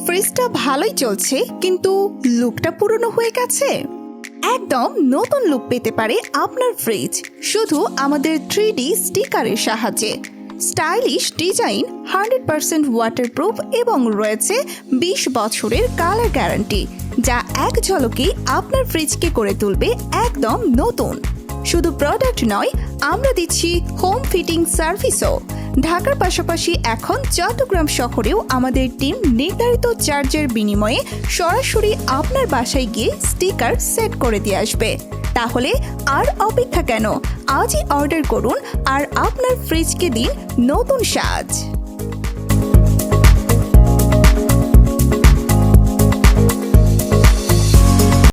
ফ্রিজটা ভালোই চলছে, কিন্তু লুকটা পুরনো হয়ে গেছে। একদম নতুন লুক পেতে পারে আপনার ফ্রিজ শুধু আমাদের 3D স্টিকারের সাহায্যে। স্টাইলিশ ডিজাইন, 100% ওয়াটারপ্রুফ এবং রয়েছে 20 বছরের কালার গ্যারান্টি, যা এক ঝলকেই আপনার ফ্রিজকে করে তুলবে একদম নতুন। শুধু প্রোডাক্ট নয়, আমরা দিচ্ছি হোম ফিটিং সার্ভিসও। ঢাকার পাশাপাশি এখন চট্টগ্রাম শহরেও আমাদের টিম নির্ধারিত চার্জের বিনিময়ে সরাসরি আপনার বাসায় গিয়ে স্টিকার সেট করে দিয়ে আসবে। তাহলে আর অপেক্ষা কেন? আজই অর্ডার করুন আর আপনার ফ্রিজকে দিন নতুন সাজ।